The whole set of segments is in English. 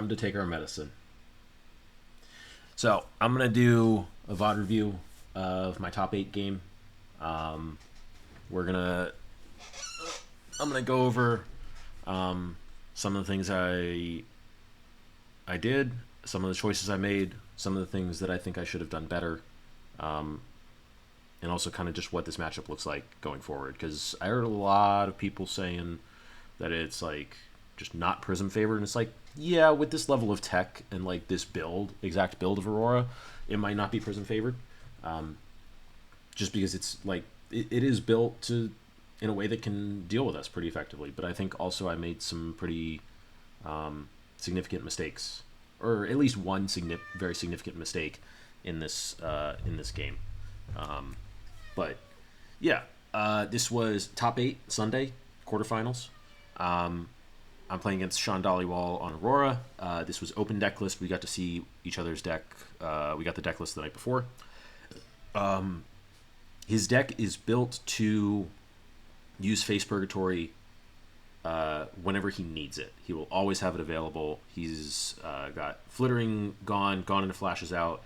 time to take our medicine. So I'm gonna do a VOD review of my top 8 game. We're gonna I'm gonna go over some of the things I did, some of the choices I made, some of the things that I think I should have done better, and also kind of just what this matchup looks like going forward. Because I heard a lot of people saying that it's like just not Prism favored, and it's like, yeah, with this level of tech and like this exact build of Aurora, it might not be Prism favored, just because it's like it is built to in a way that can deal with us pretty effectively. But I think also I made some pretty significant mistakes, or at least one very significant mistake in this game. But yeah, this was top 8 Sunday quarterfinals. I'm playing against Shawn Dhaliwal on Aurora. This was open deck list. We got to see each other's deck. We got the deck list the night before. His deck is built to use Face Purgatory whenever he needs it. He will always have it available. He's got Flittering gone into flashes out,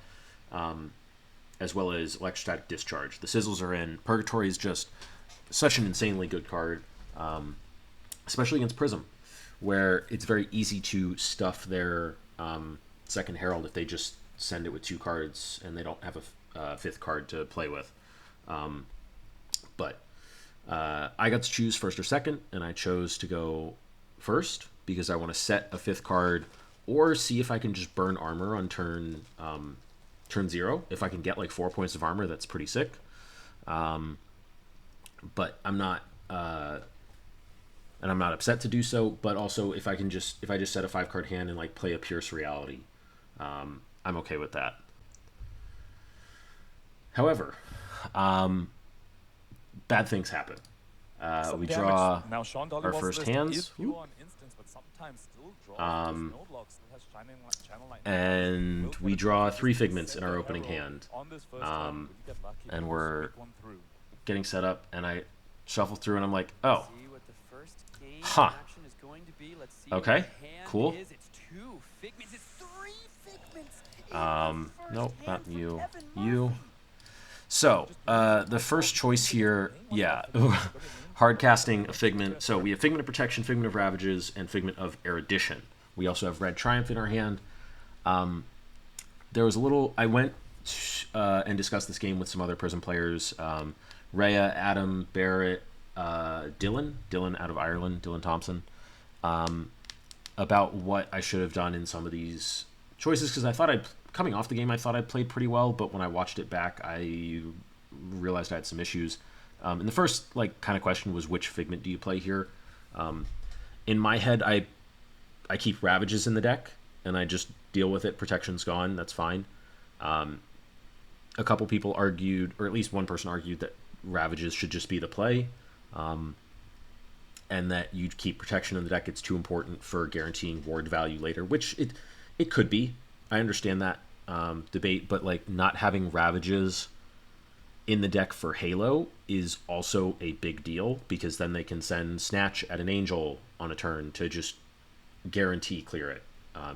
as well as Electrostatic Discharge. The sizzles are in. Purgatory is just such an insanely good card, especially against Prism, where it's very easy to stuff their second Herald if they just send it with 2 cards and they don't have a 5th card to play with. But I got to choose first or second, and I chose to go first because I want to set a 5th card or see if I can just burn armor on turn 0. If I can get like 4 points of armor, that's pretty sick. But I'm not and I'm not upset to do so. But also, if I just set a 5-card hand and like play a Pierce Reality, I'm okay with that. However, bad things happen. We draw our first hands, and we draw 3 Figments in our opening hand, and we're getting set up, and I shuffle through, and I'm like, oh, huh, okay, cool. Nope, not you. So, the first choice here, yeah, hard casting a Figment. So we have Figment of Protection, Figment of Ravages, and Figment of Erudition. We also have Red Triumph in our hand. There was a little, I went and discussed this game with some other Prism players, Rhea, Adam, Barrett, Dylan out of Ireland, Dylan Thompson, about what I should have done in some of these choices, because I thought coming off the game, I thought I played pretty well, but when I watched it back, I realized I had some issues. And the first kind of question was, which Figment do you play here? In my head, I keep Ravages in the deck, and I just deal with it. Protection's gone, that's fine. A couple people argued, or at least one person argued, that Ravages should just be the play, and that you'd keep Protection in the deck. It's too important for guaranteeing ward value later, which it could be. I understand that debate, but not having Ravages in the deck for Halo is also a big deal, because then they can send Snatch at an Angel on a turn to just guarantee clear it,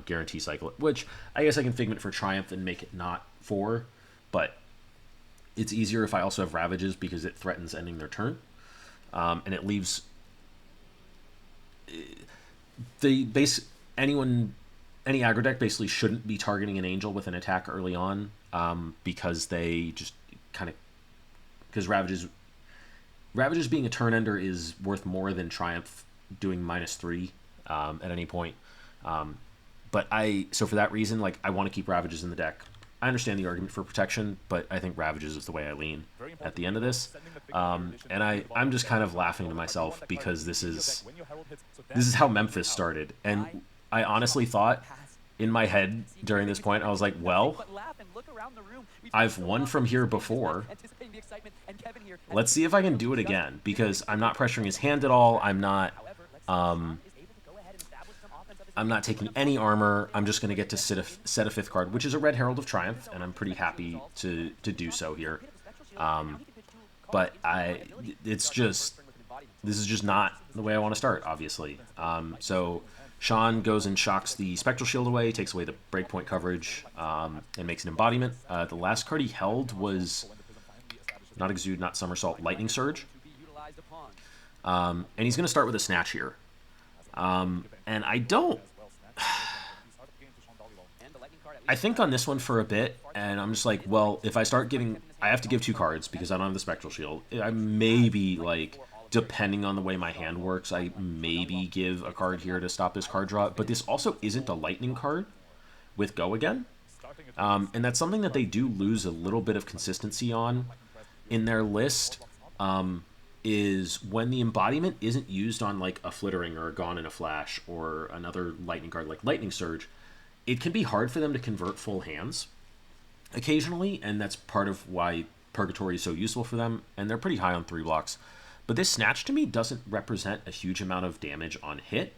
guarantee cycle it, which I guess I can Figment for Triumph and make it not 4, but it's easier if I also have Ravages because it threatens ending their turn, and it leaves any aggro deck basically shouldn't be targeting an Angel with an attack early on, because they just because Ravages being a turn ender is worth more than Triumph doing -3 at any point. So for that reason, I want to keep Ravages in the deck. I understand the argument for Protection, but I think Ravages is the way I lean at the end of this. And I'm just kind of laughing to myself, because this is how Memphis started. And I honestly thought in my head during this point, I was like, well, I've won from here before. Let's see if I can do it again, because I'm not pressuring his hand at all. I'm not taking any armor. I'm just going to get to set a 5th card, which is a Red Herald of Triumph, and I'm pretty happy to do so here. But this is just not the way I want to start, obviously. So Shawn goes and shocks the Spectral Shield away, takes away the breakpoint coverage, and makes an embodiment. The last card he held was not Exude, not Somersault, Lightning Surge. And he's going to start with a Snatch here. And I don't... I think on this one for a bit, and I'm just like, well, if I start giving... I have to give 2 cards because I don't have the Spectral Shield. I maybe, like... Depending on the way my hand works, I maybe give a card here to stop this card draw. But this also isn't a lightning card with Go Again. And that's something that they do lose a little bit of consistency on in their list, is when the embodiment isn't used on like a Flittering or a Gone in a Flash or another lightning card like Lightning Surge, it can be hard for them to convert full hands occasionally, and that's part of why Purgatory is so useful for them, and they're pretty high on 3 blocks. But this Snatch, to me, doesn't represent a huge amount of damage on hit.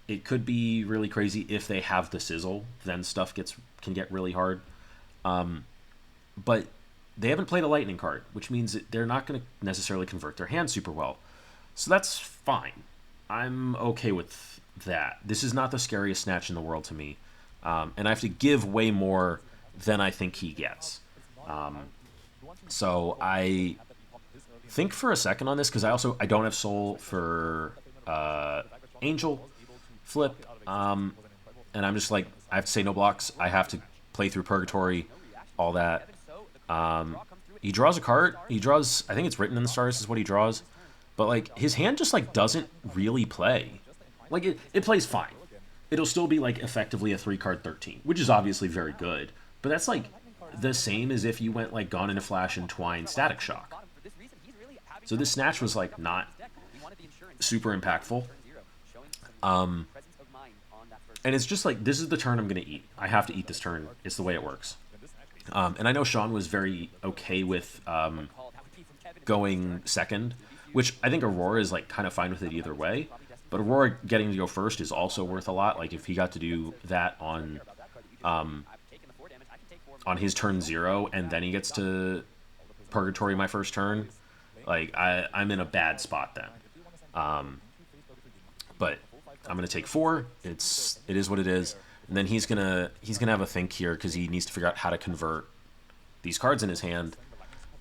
It could be really crazy if they have the Sizzle. Then stuff can get really hard. But they haven't played a Lightning card, which means that they're not going to necessarily convert their hand super well. So that's fine. I'm okay with that. This is not the scariest Snatch in the world to me. And I have to give way more than I think he gets. So I... think for a second on this, because I don't have Soul for Angel Flip, and I'm just like, I have to say no blocks. I have to play through Purgatory, all that. He draws a card. He draws, I think it's Written in the Stars is what he draws, but like his hand just like doesn't really play. Like it plays fine. It'll still be like effectively a 3-card 13, which is obviously very good, but that's like the same as if you went like Gone in a Flash and Twine Static Shock. So this Snatch was, like, not super impactful. And it's just like, this is the turn I'm going to eat. I have to eat this turn. It's the way it works. And I know Shawn was very okay with going second, which I think Aurora is, like, kind of fine with it either way. But Aurora getting to go first is also worth a lot. Like, if he got to do that on his turn 0, and then he gets to Purgatory my first turn... Like, I'm in a bad spot then. But I'm going to take 4. It is what it is. And then he's gonna have a think here because he needs to figure out how to convert these cards in his hand.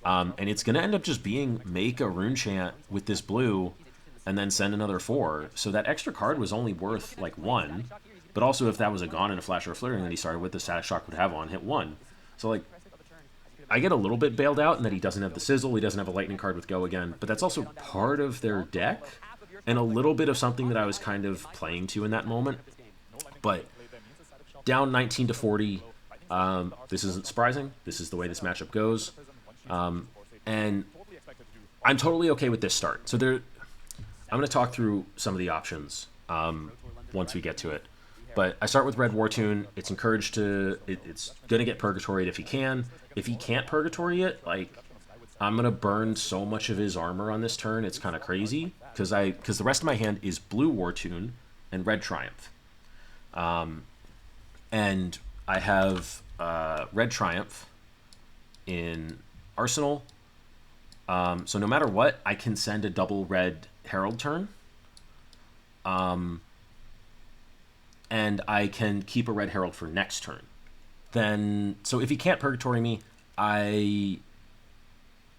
And it's going to end up just being make a Rune Chant with this blue and then send another 4. So that extra card was only worth, like, 1. But also if that was a Gone in a Flash or a Flittering that he started with, the Static Shock would have on hit 1. So, like... I get a little bit bailed out in that he doesn't have the Sizzle, he doesn't have a Lightning card with Go Again, but that's also part of their deck, and a little bit of something that I was kind of playing to in that moment. But down 19 to 40, this isn't surprising. This is the way this matchup goes. And I'm totally okay with this start. So I'm going to talk through some of the options once we get to it. But I start with Red War Tune. It's encouraged to... It's going to get Purgatoried if he can. If he can't Purgatory it, like, I'm going to burn so much of his armor on this turn, it's kind of crazy. Because the rest of my hand is Blue War Tune and Red Triumph. And I have Red Triumph in Arsenal. So no matter what, I can send a double Red Herald turn. And I can keep a Red Herald for next turn. Then, so if he can't Purgatory me, I'm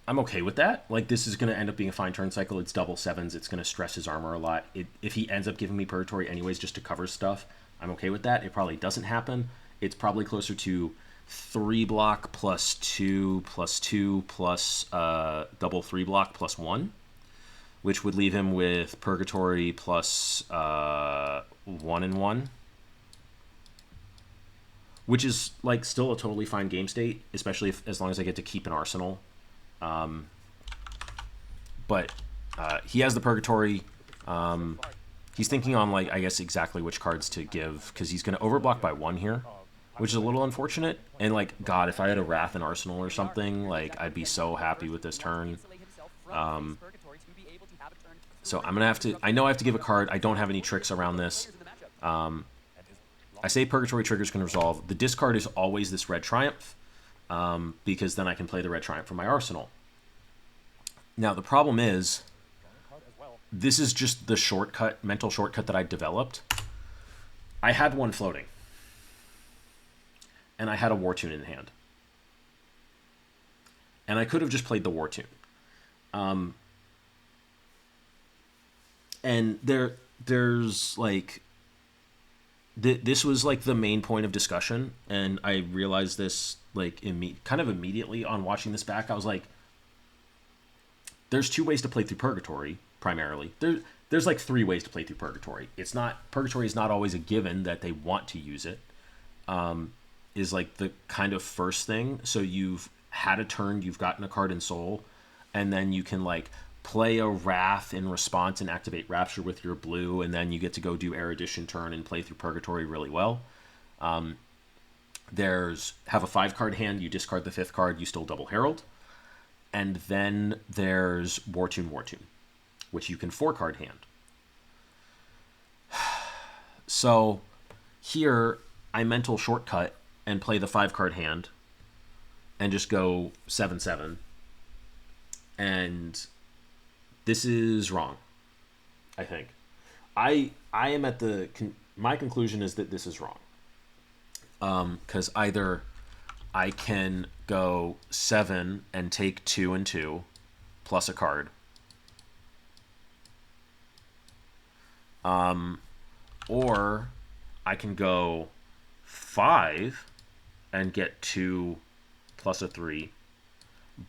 okay with that. Like, this is going to end up being a fine turn cycle. It's double 7s. It's going to stress his armor a lot. If he ends up giving me Purgatory anyways just to cover stuff, I'm okay with that. It probably doesn't happen. It's probably closer to 3 block plus 2 plus 2 plus double 3 block plus 1, which would leave him with Purgatory plus 1 and 1. Which is, like, still a totally fine game state, especially as long as I get to keep an Arsenal. But he has the Purgatory. He's thinking on, like, I guess exactly which cards to give, because he's going to overblock by 1 here, which is a little unfortunate. And, like, God, if I had a Wrath in Arsenal or something, like, I'd be so happy with this turn. So I'm going to have to... I know I have to give a card. I don't have any tricks around this. I say Purgatory triggers can resolve. The discard is always this Red Triumph, because then I can play the Red Triumph from my Arsenal. Now, the problem is, this is just the shortcut, mental shortcut that I developed. I had one floating. And I had a War Tune in hand. And I could have just played the War Tune. And there's like... This was like the main point of discussion. And I realized this like kind of immediately on watching this back. I was like, there's two ways to play through Purgatory, primarily. There's like three ways to play through Purgatory. Purgatory is not always a given that they want to use it. Is like the kind of first thing. So you've had a turn, you've gotten a card in Soul, and then you can like play a Wrath in response and activate Rapture with your blue, and then you get to go do Erudition turn and play through Purgatory really well. There's have a 5-card hand, you discard the 5th card, you still double Herald. And then there's War Tune, which you can 4-card hand. So here I mental shortcut and play the 5-card hand and just go 7/7. And this is wrong, I think. I am at my conclusion is that this is wrong. Because either I can go 7 and take 2 and 2 plus a card. Or I can go 5 and get 2 plus a 3,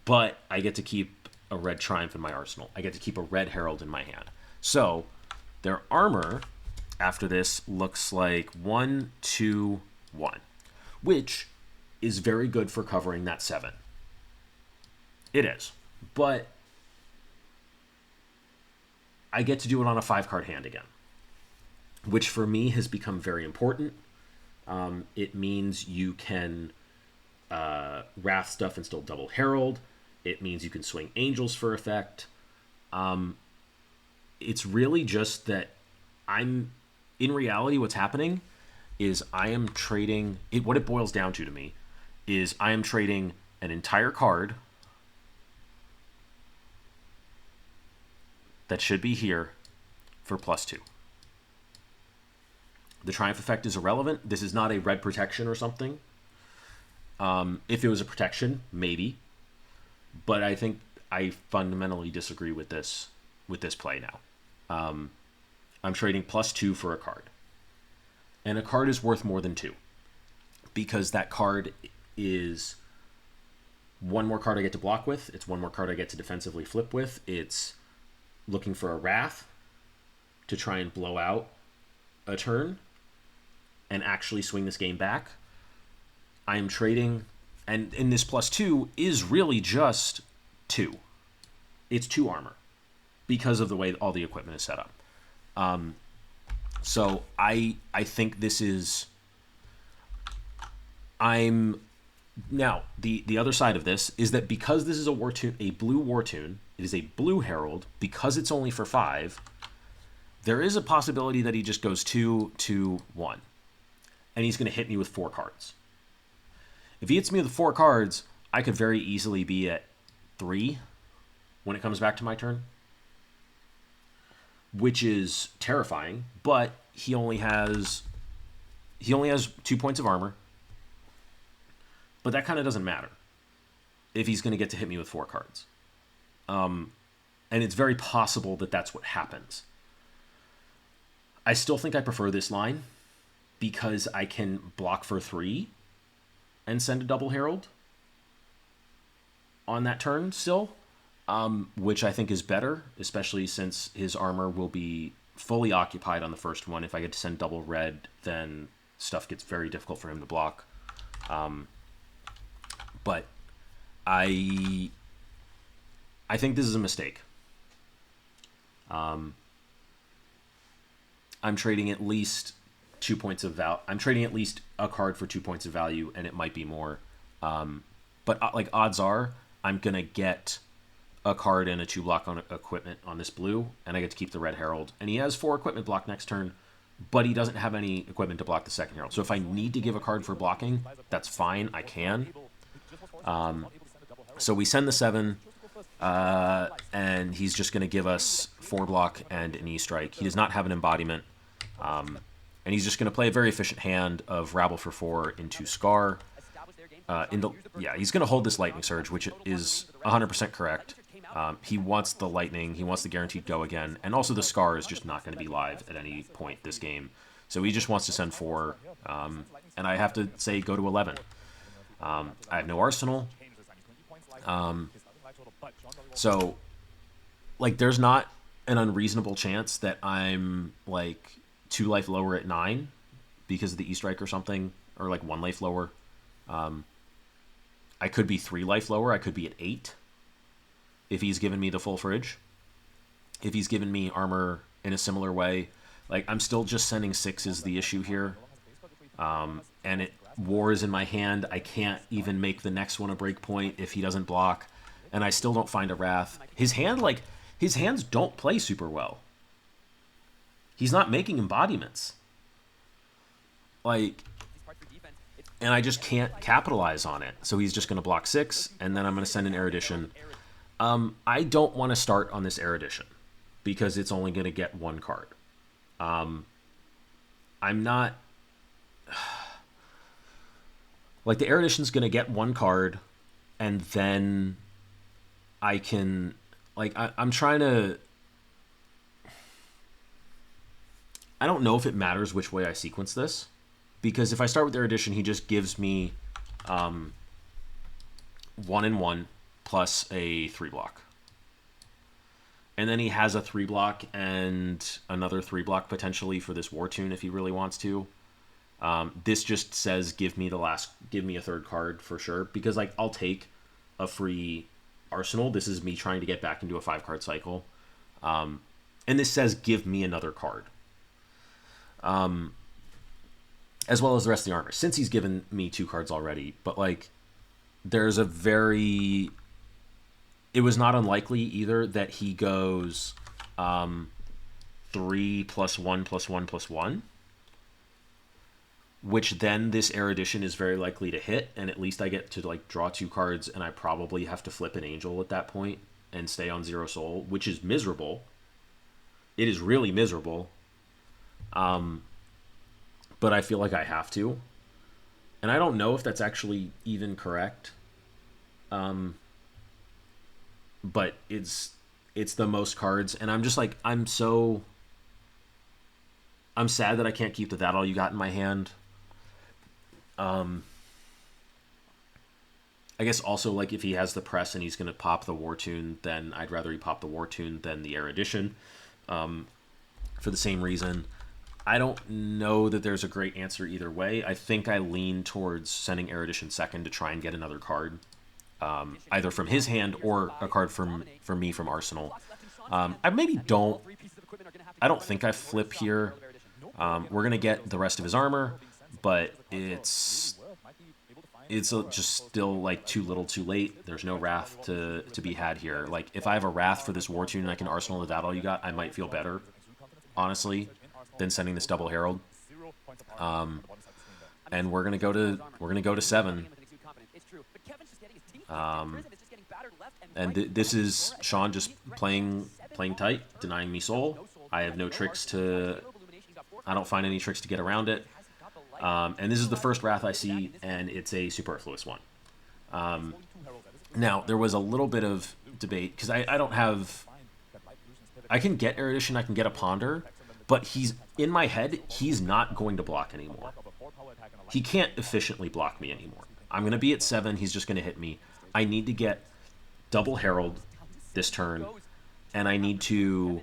but I get to keep a red Triumph in my arsenal. I get to keep a red Herald in my hand. So their armor after this looks like 1, 2, 1, which is very good for covering that 7. It is. But I get to do it on a 5-card hand again, which for me has become very important. It means you can Wrath stuff and still double Herald. It means you can swing Angels for effect. It's really just that in reality, what's happening is I am trading... what it boils down to me is I am trading an entire card that should be here for +2. The Triumph effect is irrelevant. This is not a red protection or something. If it was a protection, maybe. But I think I fundamentally disagree with this play now. I'm trading +2 for a card. And a card is worth more than 2. Because that card is one more card I get to block with. It's one more card I get to defensively flip with. It's looking for a Wrath to try and blow out a turn and actually swing this game back. I am trading, and in this +2 is really just 2. It's 2 armor because of the way all the equipment is set up. So I think this is... Now, the other side of this is that because this is a blue War Tune, it is a blue Herald, because it's only for 5, there is a possibility that he just goes 2, 2, 1. And he's going to hit me with 4 cards. If he hits me with 4 cards, I could very easily be at 3 when it comes back to my turn. Which is terrifying, but he only has 2 points of armor. But that kind of doesn't matter if he's going to get to hit me with 4 cards. And it's very possible that that's what happens. I still think I prefer this line because I can block for 3 and send a double Herald on that turn still, which I think is better, especially since his armor will be fully occupied on the first one. If I get to send double red, then stuff gets very difficult for him to block. But I think this is a mistake. I'm trading at least 2 points of value. I'm trading at least a card for 2 points of value, and it might be more. But like odds are, I'm gonna get a card and a 2-block on equipment on this blue, and I get to keep the red Herald. And he has 4 equipment block next turn, but he doesn't have any equipment to block the second Herald. So if I need to give a card for blocking, that's fine. I can. So we send the 7, and he's just going to give us 4 block and an E-strike. He does not have an embodiment, And he's just going to play a very efficient hand of Rabble for 4 into Scar. He's going to hold this Lightning Surge, which is 100% correct. He wants the Lightning. He wants the guaranteed go again. And also the Scar is just not going to be live at any point this game. So he just wants to send 4. And I have to say go to 11. I have no Arsenal. So, like, there's not an unreasonable chance that I'm, like, 2 life lower at 9 because of the E-Strike or something. Or, like, 1 life lower. I could be 3 life lower. I could be at 8 if he's given me the full fridge. If he's given me armor in a similar way. Like, I'm still just sending 6 is the issue here. And War is in my hand. I can't even make the next one a break point if he doesn't block. And I still don't find a Wrath. His hands don't play super well. He's not making embodiments. Like, and I just can't capitalize on it. So he's just going to block 6, and then I'm going to send an Erudition. I don't want to start on this Erudition because it's only going to get 1 card. I'm not... Like, the Erudition's going to get 1 card, and then I can... Like, I'm trying to... I don't know if it matters which way I sequence this. Because if I start with Erudition, he just gives me 1 and 1 plus a 3 block. And then he has a 3 block and another 3 block potentially for this War Tune if he really wants to. This just says give me a 3rd card for sure. Because, like, I'll take a free Arsenal. This is me trying to get back into a 5-card cycle. And this says give me another card. As well as the rest of the armor, since he's given me 2 cards already. But, like, there's a very... It was not unlikely either that he goes 3 plus 1 plus 1 plus 1. Which then this Erudition is very likely to hit, and at least I get to, like, draw 2 cards, and I probably have to flip an Angel at that point and stay on 0 soul, which is miserable. It is really miserable. But I feel like I have to. And I don't know if that's actually even correct. But it's the most cards. And I'm just like, I'm sad that I can't keep the That All You Got in my hand. I guess also, like, if he has the press and he's going to pop the War Tune, then I'd rather he pop the War Tune than the Erudition. For the same reason. I don't know that there's a great answer either way. I think I lean towards sending Erudition second to try and get another card. Either from his hand or a card from me from Arsenal. I don't think I flip here. We're going to get the rest of his armor, but it's just still, like, too little too late. There's no Wrath to be had here. Like, if I have a Wrath for this War Tune and I can Arsenal the That All You Got, I might feel better, honestly, than sending this double Herald. And we're gonna go to 7. And this is Shawn just playing tight, denying me soul. I have no tricks to... I don't find any tricks to get around it. And this is the first Wrath I see, and it's a superfluous one. Now, there was a little bit of debate, because I don't have... I can get Erudition, I can get a Ponder, but he's... In my head, he's not going to block anymore. He can't efficiently block me anymore. I'm going to be at 7, he's just going to hit me. I need to get double Herald this turn, and I need to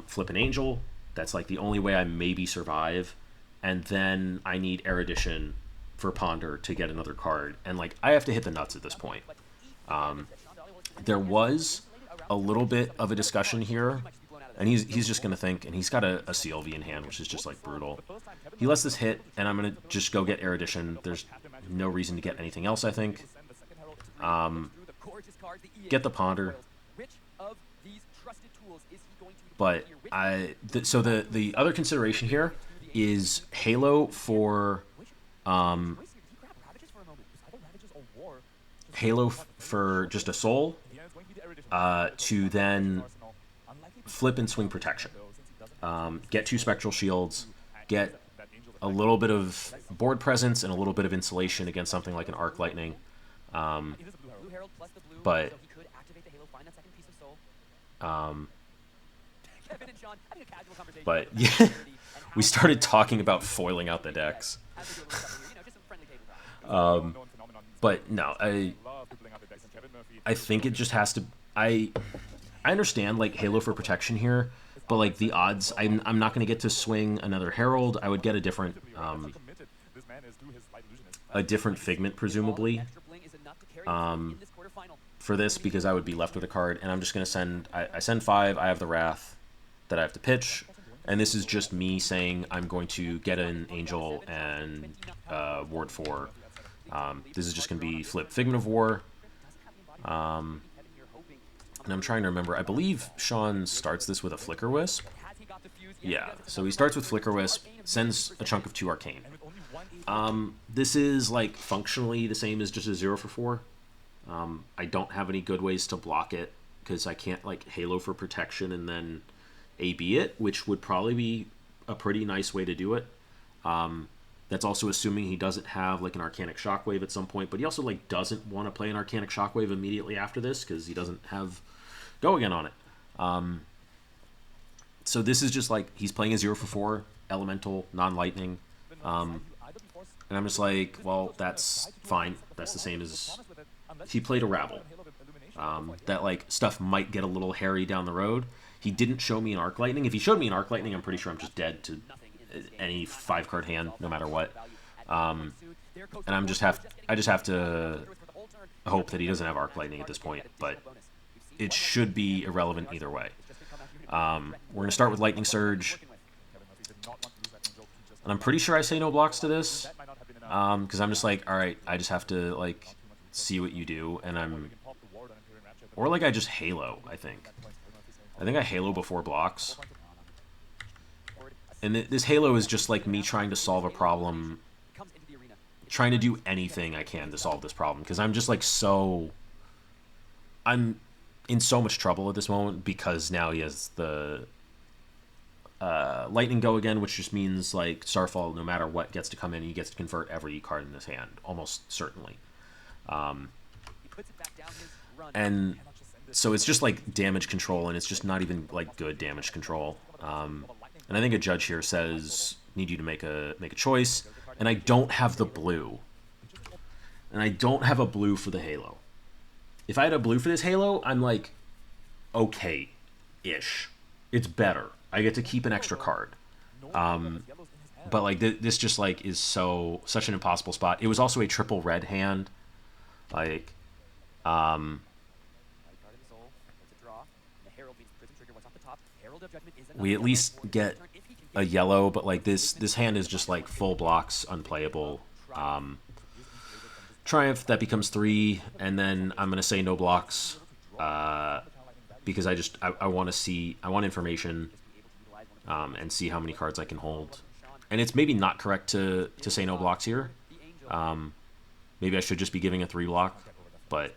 flip an Angel. That's, like, the only way I maybe survive. And then I need Erudition for Ponder to get another card. And, like, I have to hit the nuts at this point. There was a little bit of a discussion here, and he's just going to think, and he's got a CLV in hand, which is just, like, brutal. He lets this hit, and I'm going to just go get Erudition. There's no reason to get anything else, I think. Get the Ponder. But so the other consideration here is Halo for just a soul to then flip and swing protection. Get 2 spectral shields, get a little bit of board presence and a little bit of insulation against something like an Arc Lightning. But but yeah, we started talking about foiling out the decks. But no, I think it just has to. I understand like Halo for protection here, but like the odds, I'm not going to get to swing another Herald. I would get a different Figment presumably for this, because I would be left with a card, and I'm just going to send. I send 5. I have the Wrath that I have to pitch, and this is just me saying I'm going to get an Angel and ward 4. This is just going to be flip Figment of War. And I'm trying to remember. I believe Shawn starts this with a Flicker Wisp. Yeah, so he starts with Flicker Wisp, sends a chunk of 2 Arcane. This is like functionally the same as just a 0 for 4. I don't have any good ways to block it because I can't like Halo for protection and then AB it, which would probably be a pretty nice way to do it. That's also assuming he doesn't have like an Arcanic Shockwave at some point, but he also like doesn't want to play an Arcanic Shockwave immediately after this because he doesn't have Go Again on it. So this is just like he's playing a 0 for 4 elemental non-lightning, and I'm just like, well, that's fine. That's the same as he played a Rabble. That like stuff might get a little hairy down the road. He didn't show me an Arc Lightning. If he showed me an Arc Lightning, I'm pretty sure I'm just dead to any 5-card hand, no matter what. And I just have to hope that he doesn't have Arc Lightning at this point. But it should be irrelevant either way. We're gonna start with Lightning Surge, and I'm pretty sure I say no blocks to this, because I'm just like, all right, I just have to like see what you do, and or like I just Halo. I think I Halo before blocks. And this Halo is just like me trying to solve a problem, trying to do anything I can to solve this problem, because I'm just like I'm in so much trouble at this moment because now he has the Lightning Go Again, which just means like Starfall, no matter what gets to come in, he gets to convert every card in this hand, almost certainly. And so it's just like damage control, and it's just not even like good damage control. And I think a judge here says, need you to make a choice, and I don't have the blue. And I don't have a blue for the Halo. If I had a blue for this Halo, I'm like, okay-ish. It's better. I get to keep an extra card. But like this just like is such an impossible spot. It was also a triple red hand. Like, we at least get a yellow, but like this hand is just like full blocks, unplayable. Triumph, that becomes 3, and then I'm gonna say no blocks, because I want to see, I want information, and see how many cards I can hold. And it's maybe not correct to say no blocks here. Maybe I should just be giving a 3 block, but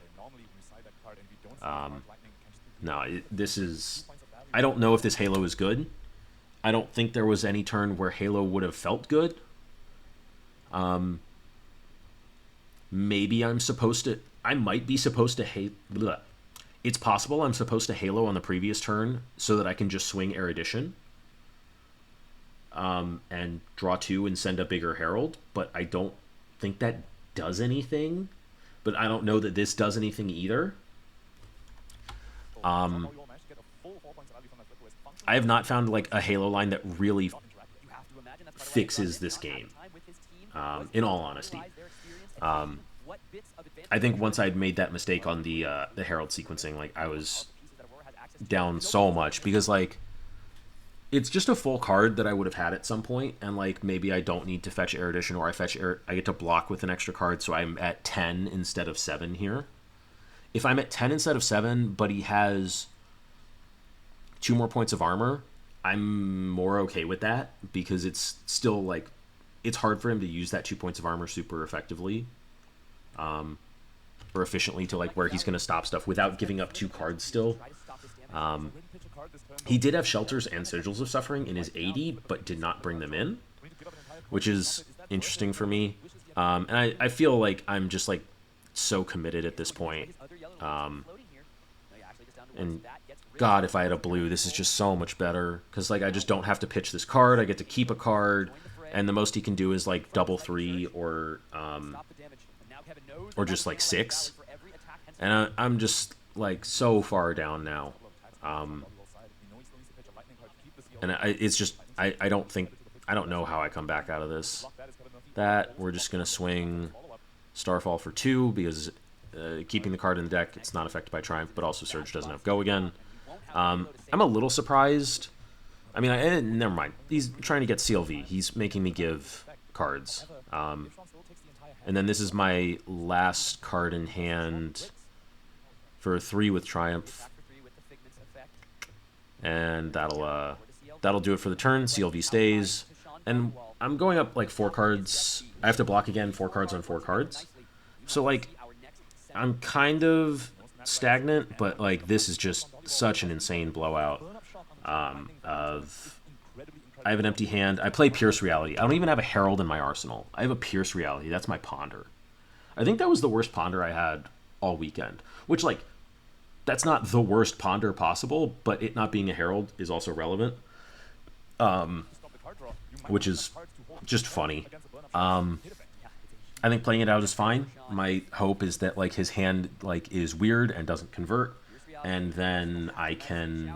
no, this is. I don't know if this Halo is good. I don't think there was any turn where Halo would have felt good. Maybe I'm supposed to. I might be supposed to It's possible I'm supposed to Halo on the previous turn so that I can just swing Erudition, and draw 2 and send a bigger Herald. But I don't think that does anything. But I don't know that this does anything either. I have not found like a Halo line that really fixes this game, in all honesty. I think once I'd made that mistake on the Herald sequencing, like I was down so much, because like it's just a full card that I would have had at some point, and like maybe I don't need to fetch Erudition, or I get to block with an extra card, so I'm at 10 instead of 7 here. If I'm at 10 instead of 7, but he has 2 more points of armor, I'm more okay with that, because it's still like it's hard for him to use that 2 points of armor super effectively, or efficiently, to like where he's going to stop stuff without giving up 2 cards still. He did have Shelters and Sigils of Suffering in his 80, but did not bring them in. which is interesting for me. And I feel like I'm just like so committed at this point. And God, if I had a blue, this is just so much better, because like I just don't have to pitch this card. I get to keep a card, and the most he can do is like double 3 or just like 6. And I'm just like so far down now. And it's just I don't know how I come back out of this. That we're just gonna swing Starfall for 2 because keeping the card in the deck, it's not affected by Triumph, but also Surge doesn't have Go again. I'm a little surprised. I mean, never mind. He's trying to get CLV. He's making me give cards. And then this is my last card in hand for 3 with Triumph. And that'll do it for the turn. CLV stays. And I'm going up like 4 cards. I have to block again, 4 cards on 4 cards. So like, I'm kind of stagnant, but like this is just such an insane blowout. I have an empty hand. I play Pierce Reality. I don't even have a Herald in my arsenal. I have a Pierce Reality. That's my Ponder. I think that was the worst Ponder I had all weekend. Which, like, that's not the worst Ponder possible, but it not being a Herald is also relevant. Which is just funny. I think playing it out is fine. My hope is that like his hand like is weird and doesn't convert, and then I can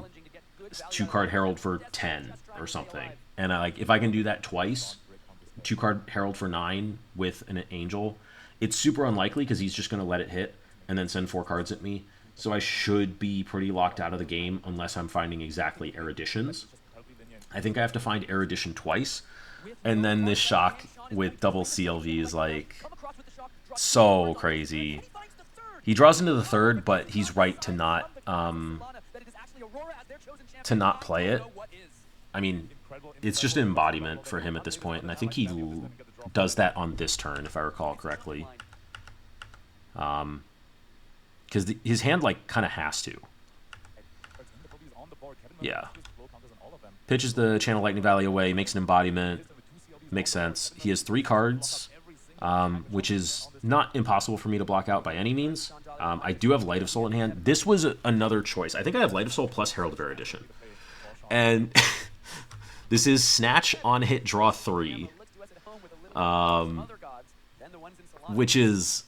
2-card Herald for 10 or something. And if I can do that twice, 2-card Herald for 9 with an Angel, it's super unlikely because he's just going to let it hit and then send 4 cards at me. So I should be pretty locked out of the game unless I'm finding exactly Eruditions. I think I have to find Erudition twice, and then this shock with double CLV is like so crazy. He draws into the 3rd, but he's right to not play it. I mean, it's just an embodiment for him at this point, and I think he does that on this turn, if I recall correctly. Because his hand like kind of has to. Yeah. Pitches the Channel Lightning Valley away, makes an embodiment. Makes sense. He has 3 cards, which is not impossible for me to block out by any means. I do have Light of Soul in hand. This was another choice. I think I have Light of Soul plus Herald of Erudition. And this is Snatch on hit, draw 3. Which is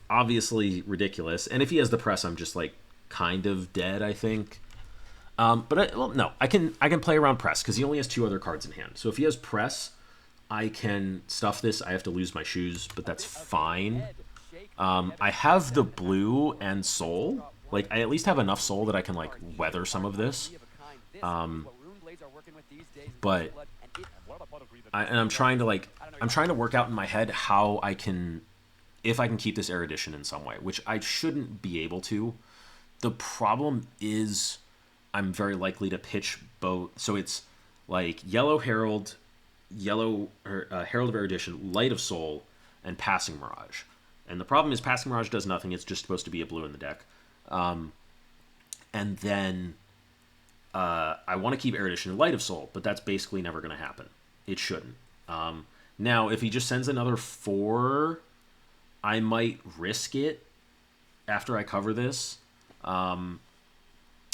obviously ridiculous. And if he has the press, I'm just like kind of dead, I think. But no, I can play around press because he only has 2 other cards in hand. So if he has press, I can stuff this. I have to lose my shoes, but that's fine. I have the blue and soul. Like I at least have enough soul that I can like weather some of this. But I'm trying to work out in my head how I can, if I can keep this Erudition in some way, which I shouldn't be able to. The problem is I'm very likely to pitch both. So it's like Yellow Herald, Herald of Erudition, Light of Soul, and Passing Mirage. And the problem is Passing Mirage does nothing. It's just supposed to be a blue in the deck. And then I want to keep Erudition and Light of Soul, but that's basically never going to happen. It shouldn't. Now, if he just sends another 4, I might risk it after I cover this.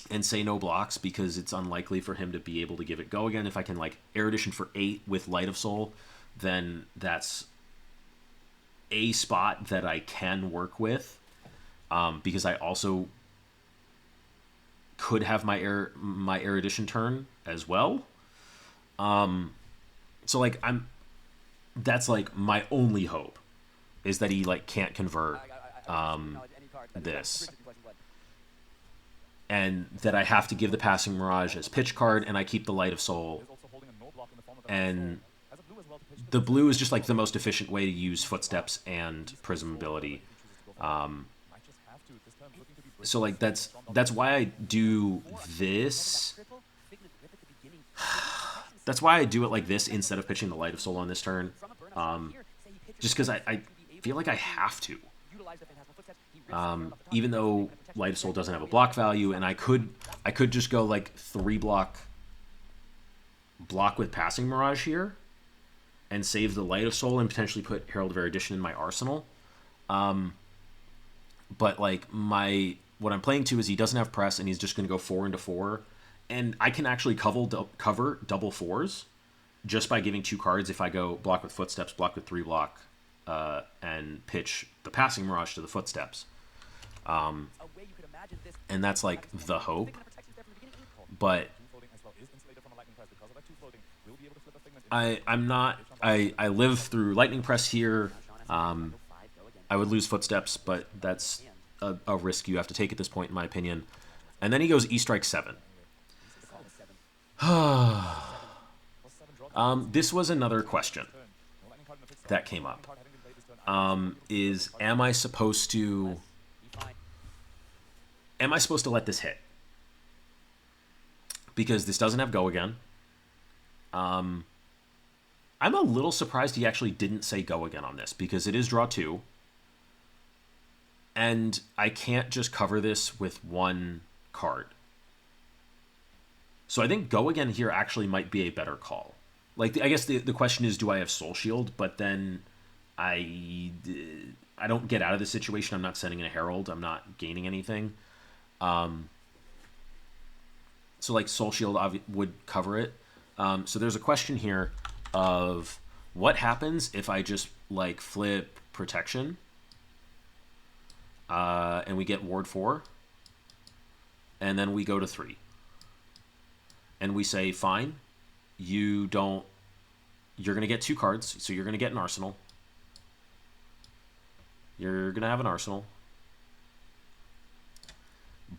And say no blocks because it's unlikely for him to be able to give it go again. If I can like Erudition for 8 with Light of Soul, then that's a spot that I can work with, because I also could have my Erudition turn as well. So like that's like my only hope is that he like can't convert this. And that I have to give the Passing Mirage as pitch card, and I keep the Light of Soul. And the blue is just like the most efficient way to use Footsteps and Prism ability. So like that's why I do this. That's why I do it like this instead of pitching the Light of Soul on this turn. Just because I feel like I have to. Even though Light of Soul doesn't have a block value, and I could just go like 3 block with Passing Mirage here, and save the Light of Soul and potentially put Herald of Erudition in my arsenal. But like what I'm playing to is he doesn't have press and he's just going to go 4 into 4, and I can actually cover double 4s just by giving 2 cards if I go block with Footsteps, block with 3 block, and pitch the Passing Mirage to the Footsteps. And that's like the hope. But I live through Lightning Press here. I would lose Footsteps, but that's a risk you have to take at this point, in my opinion. And then he goes E-Strike 7. This was another question that came up. Am I supposed to let this hit? Because this doesn't have go again. I'm a little surprised he actually didn't say go again on this, because it is draw 2. And I can't just cover this with 1 card. So I think go again here actually might be a better call. Like, I guess the question is, do I have Soul Shield? But then I don't get out of this situation. I'm not sending in a Herald. I'm not gaining anything. So like Soul Shield would cover it. So there's a question here of what happens if I just like flip Protection, and we get Ward 4, and then we go to 3, and we say, fine, you're going to get 2 cards, so you're going to get an Arsenal. You're going to have an Arsenal.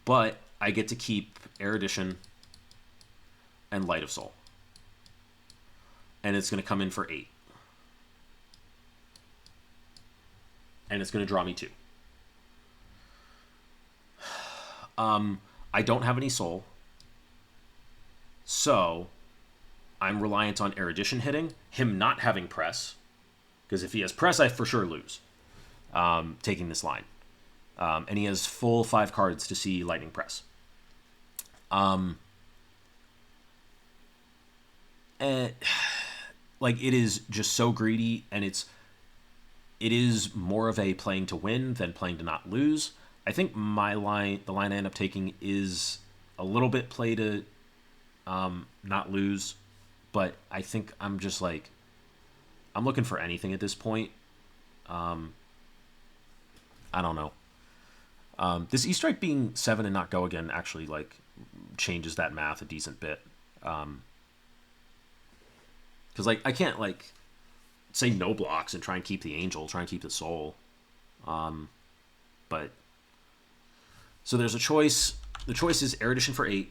But I get to keep Erudition and Light of Soul. And it's going to come in for 8. And it's going to draw me 2. I don't have any soul. So I'm reliant on Erudition hitting, him not having press. Because if he has press, I for sure lose. Taking this line. And he has full 5 cards to see Lightning Press. And like, it is just so greedy, and it is more of a playing to win than playing to not lose. I think the line I end up taking is a little bit play to not lose, but I think I'm just like, I'm looking for anything at this point. I don't know. This E-Strike being 7 and not go again actually like changes that math a decent bit. Because like I can't like say no blocks and try and keep the Angel, try and keep the Soul. But so there's a choice. The choice is Erudition for 8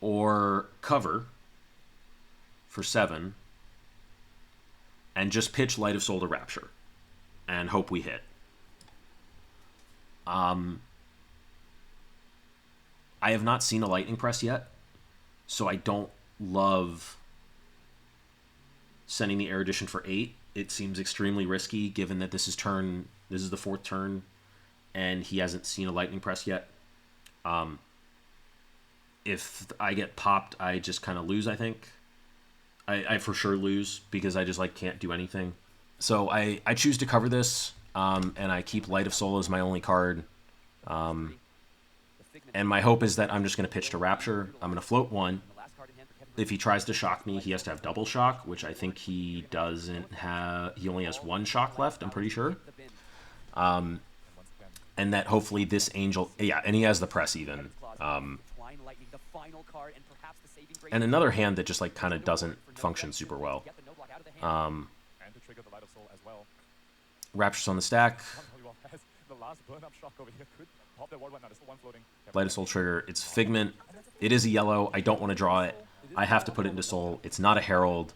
or cover for 7 and just pitch Light of Soul to Rapture and hope we hit. I have not seen a Lightning Press yet, so I don't love sending the Erudition for 8. It seems extremely risky given that this is the 4th turn and he hasn't seen a Lightning Press yet. If I get popped, I just kind of lose, I think. I for sure lose because I just like can't do anything. So I choose to cover this, and I keep Light of Soul as my only card. And my hope is that I'm just going to pitch to Rapture. I'm going to float 1. If he tries to shock me, he has to have double shock, which I think he doesn't have. He only has 1 shock left, I'm pretty sure. And that hopefully this Angel... Yeah, and he has the press even. And another hand that just like kind of doesn't function super well. Rapture's on the stack. Light of Soul trigger. It's Figment. It is a yellow. I don't want to draw it. I have to put it into Soul. It's not a Herald.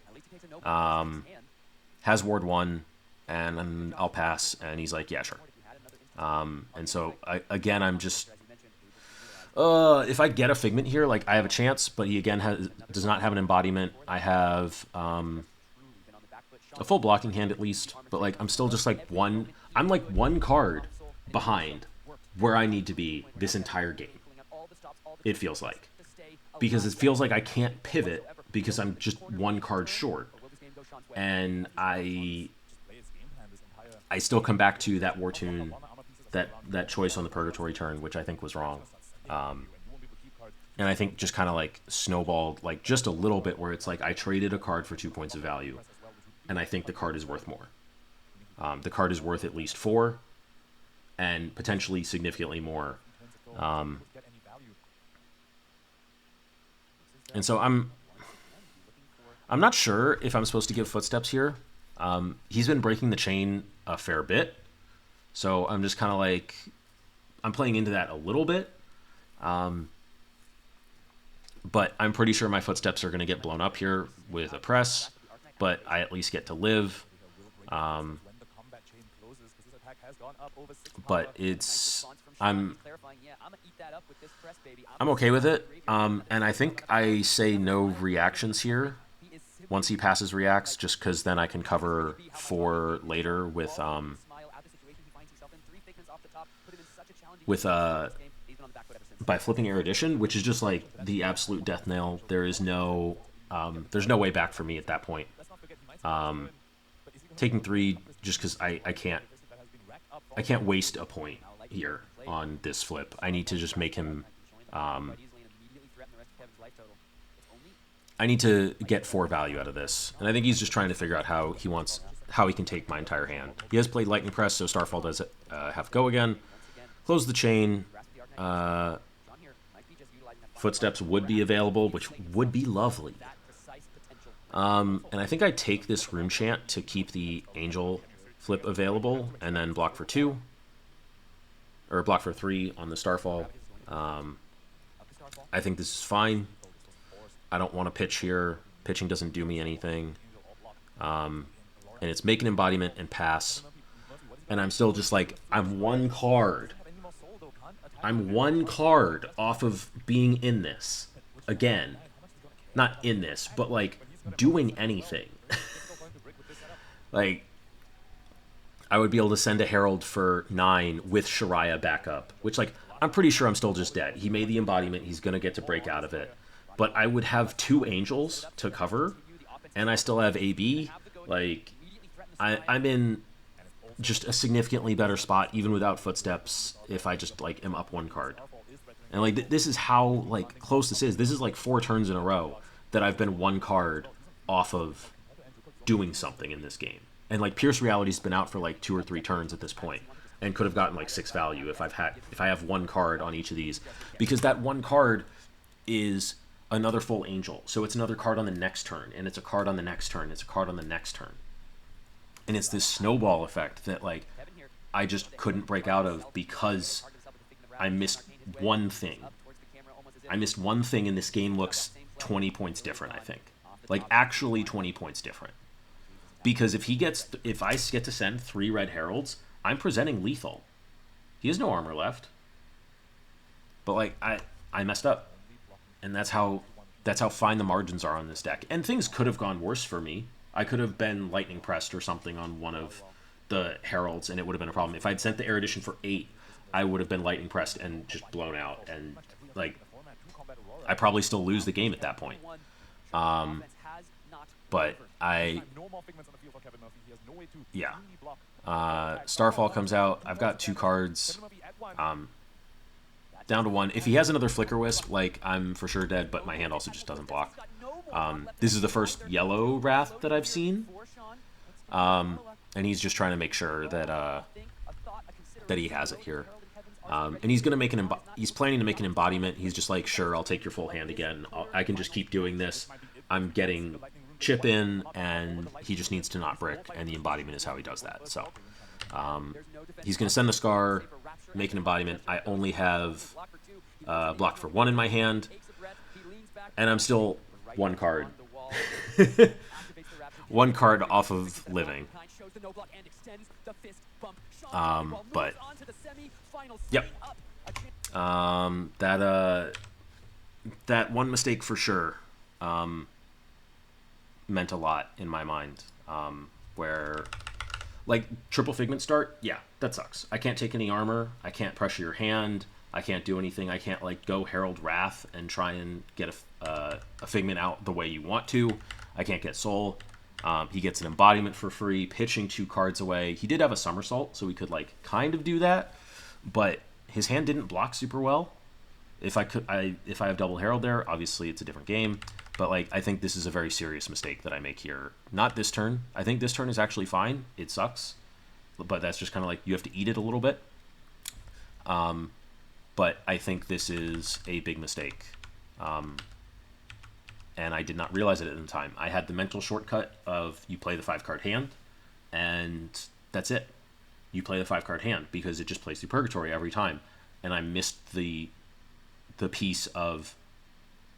Has Ward 1, and I'll pass. And he's like, yeah, sure. And so, I'm just... if I get a Figment here, like, I have a chance, but he, again, does not have an embodiment. I have a full blocking hand, at least. But, like, I'm still just, like, I'm, like, 1 card behind where I need to be this entire game. It feels like. Because it feels like I can't pivot because I'm just one card short. And I still come back to that War Tune, that choice on the Purgatory turn, which I think was wrong. And I think just kind of like snowballed like just a little bit, where it's like I traded a card for 2 points of value, and I think the card is worth more. The card is worth at least 4, and potentially significantly more. And so I'm not sure if I'm supposed to give Footsteps here. He's been breaking the chain a fair bit, so I'm just kind of like, I'm playing into that a little bit. But I'm pretty sure my Footsteps are going to get blown up here with a press, but I at least get to live. But I'm okay with it. And I think I say no reactions here once he passes reacts, just because then I can cover 4 later with by flipping Erudition, which is just like the absolute death nail. There's no way back for me at that point. Taking 3 just because I can't waste a point here on this flip. I need to just make him. I need to get 4 value out of this, and I think he's just trying to figure out how he can take my entire hand. He has played Lightning Press, so Starfall does have go again. Close the chain. Footsteps would be available, which would be lovely. And I think I take this Rune Chant to keep the Angel flip available, and then block for 2. Or block for 3 on the Starfall. I think this is fine. I don't want to pitch here. Pitching doesn't do me anything. And it's make an embodiment and pass. And I'm still just like, I'm 1 card. I'm 1 card off of being in this. Again. Not in this, but like doing anything. Like, I would be able to send a Herald for 9 with Shariah backup, which, like, I'm pretty sure I'm still just dead. He made the embodiment. He's going to get to break out of it. But I would have 2 Angels to cover, and I still have AB. Like, I'm in just a significantly better spot, even without Footsteps, if I just, like, am up 1 card. And, like, this is how, like, close this is. This is, like, 4 turns in a row that I've been 1 card off of doing something in this game. And, like, Pierce Reality's been out for, like, 2 or 3 turns at this point, and could have gotten, like, 6 value if I have 1 card on each of these. Because that 1 card is another full Angel. So it's another card on the next turn, and it's a card on the next turn, it's a card on the next turn. And it's this snowball effect that, like, I just couldn't break out of because I missed 1 thing. I missed 1 thing, and this game looks 20 points different, I think. Like, actually 20 points different. Because if I get to send 3 Red Heralds, I'm presenting lethal. He has no armor left. But, like, I messed up. And that's how fine the margins are on this deck. And things could have gone worse for me. I could have been Lightning Pressed or something on one of the Heralds, and it would have been a problem. If I'd sent the Erudition for 8, I would have been Lightning Pressed and just blown out. And, like, I probably still lose the game at that point. But yeah. Starfall comes out. I've got 2 cards. Down to 1. If he has another Flicker Wisp, like, I'm for sure dead, but my hand also just doesn't block. This is the first yellow Wrath that I've seen. And he's just trying to make sure that he has it here. And he's gonna make he's planning to make an embodiment. He's just like, sure, I'll take your full hand again. I can just keep doing this. I'm getting chip in, and he just needs to not brick, and the embodiment is how he does that. So he's gonna send the Scar, make an embodiment. I only have block for 1 in my hand, and I'm still 1 card. 1 card off of living. But yep. That 1 mistake for sure meant a lot in my mind. Where, like, triple Figment start, yeah, that sucks. I can't take any armor. I can't pressure your hand. I can't do anything. I can't like go Herald Wrath and try and get a Figment out the way you want to. I can't get Soul. He gets an Embodiment for free, pitching 2 cards away. He did have a Somersault, so we could like kind of do that, but his hand didn't block super well. If I have Double Herald there, obviously it's a different game. But like, I think this is a very serious mistake that I make here. Not this turn. I think this turn is actually fine. It sucks, but that's just kind of like you have to eat it a little bit. But I think this is a big mistake. And I did not realize it at the time. I had the mental shortcut of you play the 5-card hand, and that's it. You play the 5-card hand because it just plays through Purgatory every time. And I missed the piece of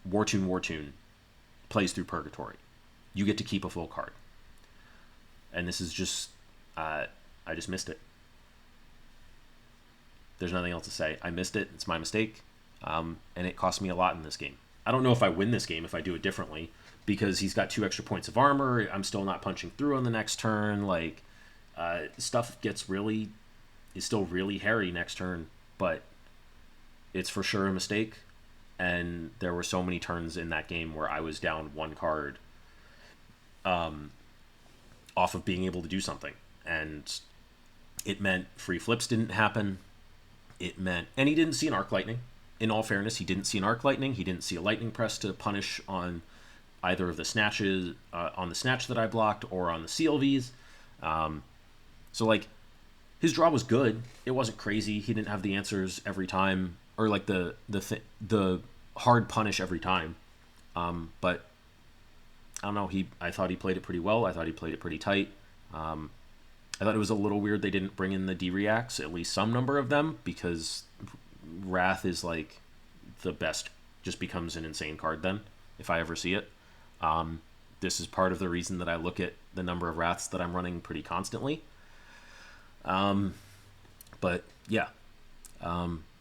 War Tune plays through Purgatory. You get to keep a full card. And this is just, I just missed it. There's nothing else to say. I missed it. It's my mistake. And it cost me a lot in this game. I don't know if I win this game if I do it differently, because he's got 2 extra points of armor. I'm still not punching through on the next turn. Like, stuff is still really hairy next turn, but it's for sure a mistake. And there were so many turns in that game where I was down 1 card off of being able to do something. And it meant free flips didn't happen. It meant, and he didn't see an Arc Lightning. In all fairness, he didn't see an Arc Lightning. He didn't see a Lightning Press to punish on either of the snatches, on the snatch that I blocked or on the CLVs. So like, his draw was good. It wasn't crazy. He didn't have the answers every time, or like the hard punish every time. But I don't know. I thought he played it pretty well. I thought he played it pretty tight. I thought it was a little weird they didn't bring in the D-Reacts, at least some number of them, because Wrath is like the best, just becomes an insane card then, if I ever see it. This is part of the reason that I look at the number of Wraths that I'm running pretty constantly. But yeah,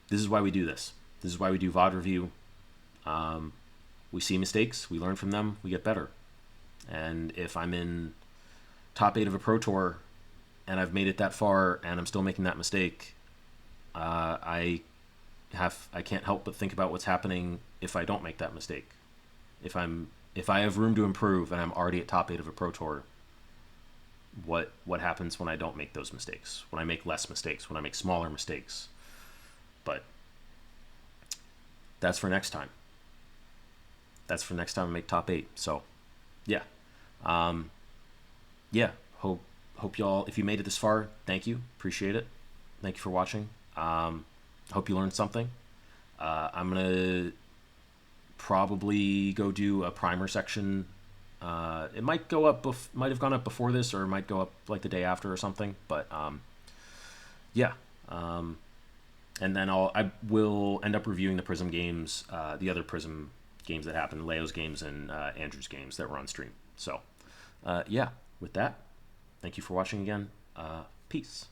this is why we do this. This is why we do VOD review. We see mistakes, we learn from them, we get better. And if I'm in top 8 of a Pro Tour and I've made it that far and I'm still making that mistake, I can't help but think about what's happening if I don't make that mistake. If I have room to improve and I'm already at top 8 of a Pro Tour, what happens when I don't make those mistakes? When I make less mistakes, when I make smaller mistakes? But that's for next time. That's for next time I make top 8. So yeah. Hope y'all, if you made it this far, thank you. Appreciate it. Thank you for watching. Hope you learned something. I'm going to probably go do a primer section. It might go up, might have gone up before this, or it might go up like the day after or something. But yeah. And then I will end up reviewing the Prism games, the other Prism games that happened, Leo's games and Andrew's games that were on stream. So yeah, with that, thank you for watching again. Peace.